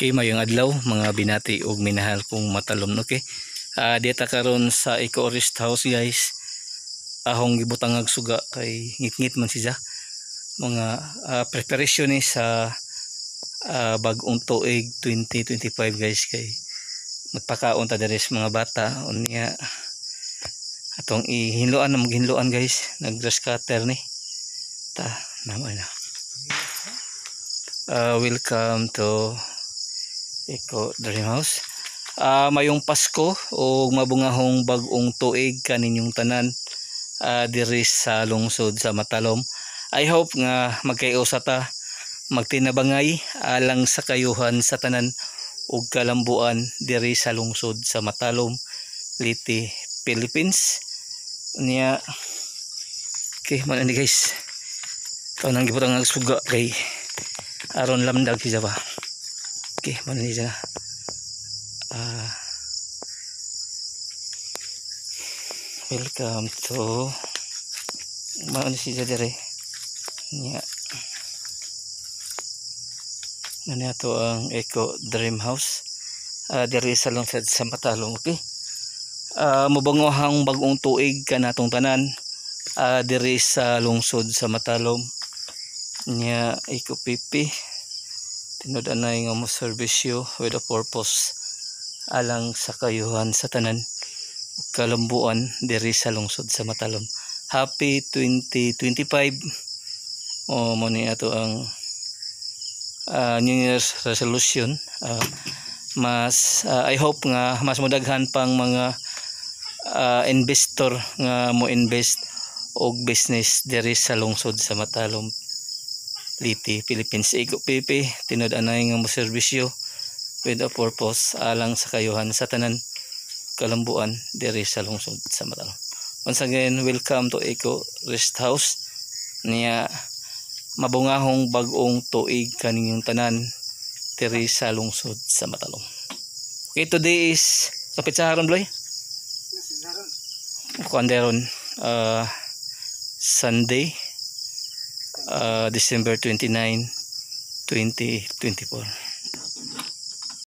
Okay, mayong adlaw mga binati ug minahal kong matalom. Okay, dito karon sa Eco Rest House guys. Ahong gibutang suga kay ngit-ngit man siya. Mga preparation ni sa bag-ong tuig 2025 guys, kay magpakaon ta diri sa mga bata unya atong ihinluan na maghinluan guys. Nag-grass cutter ni ta naman na. Welcome to Eco Dream House. Mayong Pasko o mabungahong bag-ong tuig kaninyong tanan diri sa lungsod sa Matalom. I hope nga magkayo sa ta magtinabangay alang sa kayuhan sa tanan ug kalambuan diri sa lungsod sa Matalom, Leyte, Philippines. Unya okay man ni guys. Kaw nang gibutang suga kay aron lamdag siya ba. Okay, man ni siya. Welcome to maano siya dire. Nya ano to ang Eco Dream House diri sa lungsod sa Matalom. Okay, mabangohang bag-ong tuig kanatong tanan diri sa lungsod sa Matalom. Nya Eco PP tinud-anay nga mo serbisyo with a purpose alang sa kayuhan sa tanan kalambuan diri sa lungsod sa Matalom. Happy 2025. Mo ni ato ang New Year's resolution. I hope nga mas modaghan pang mga investor nga mo invest og business diri sa lungsod sa Matalom, Leyte, Philippines. Eco PP tinud-anay nga mo serbisyo with a purpose alang sa kayuhan sa tanan kalambuan diri sa lungsod sa Matalom. Once again, welcome to Eco Rest House. Niya mabungahong bag-ong tuig kaninyong tanan diri sa lungsod sa Matalom. Okay, today is kapit sa haron bloy. Kuanderon Sunday, December 29, 2024.